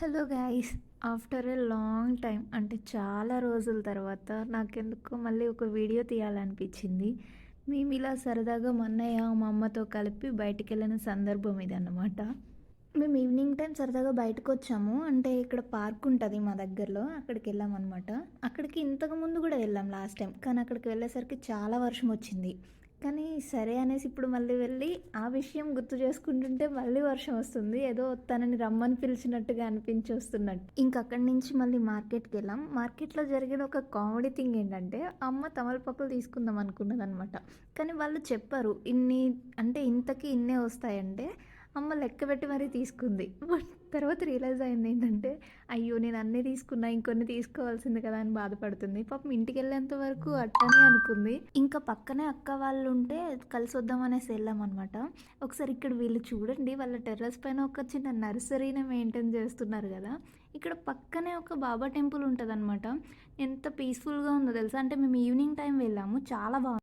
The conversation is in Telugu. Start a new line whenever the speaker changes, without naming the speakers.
Hello guys. After a long time అంటే చాలా రోజుల తర్వాత నాకెందుకో మళ్ళీ ఒక వీడియో తీయాలనిపించింది. మేము ఇలా సరదాగా మా అన్నయ్య మా అమ్మతో కలిపి బయటికి వెళ్ళిన సందర్భం ఇది అన్నమాట. మేము ఈవినింగ్ టైం సరదాగా బయటకు వచ్చాము. అంటే ఇక్కడ పార్క్ ఉంటుంది మా దగ్గరలో, అక్కడికి వెళ్ళామన్నమాట. అక్కడికి ఇంతకు ముందు కూడా వెళ్ళాం లాస్ట్ టైం, కానీ అక్కడికి వెళ్ళేసరికి చాలా వర్షం వచ్చింది. కానీ సరే అనేసి ఇప్పుడు మళ్ళీ వెళ్ళి ఆ విషయం గుర్తు చేసుకుంటుంటే మళ్ళీ వర్షం వస్తుంది. ఏదో తనని రమ్మని పిలిచినట్టుగా అనిపించి వస్తున్నట్టు. ఇంక అక్కడి నుంచి మళ్ళీ మార్కెట్కి వెళ్ళాం. మార్కెట్లో జరిగిన ఒక కామెడీ థింగ్ ఏంటంటే, అమ్మ తమలపాకులు తీసుకుందాం అనుకున్నది అనమాట. కానీ వాళ్ళు చెప్పారు ఇన్ని, అంటే ఇంతకి ఇన్నే వస్తాయంటే అమ్మ లెక్క పెట్టి మరీ తీసుకుంది. బట్ తర్వాత రియలైజ్ అయింది ఏంటంటే, అయ్యో నేను అన్నీ తీసుకున్నా, ఇంకొన్ని తీసుకోవాల్సింది కదా అని బాధపడుతుంది. పాపం ఇంటికి వెళ్ళేంత వరకు అట్టనే అనుకుంది. ఇంకా పక్కనే అక్క వాళ్ళు ఉంటే కలిసి వద్దాం అనేసి వెళ్ళామన్నమాట. ఒకసారి ఇక్కడ వీళ్ళు చూడండి, వాళ్ళ టెర్రస్ పైన ఒక చిన్న నర్సరీని మెయింటైన్ చేస్తున్నారు కదా. ఇక్కడ పక్కనే ఒక బాబా టెంపుల్ ఉంటుంది అనమాట. ఎంత పీస్ఫుల్గా ఉందో తెలుసా. అంటే మేము ఈవినింగ్ టైం వెళ్ళాము, చాలా బాగుంది.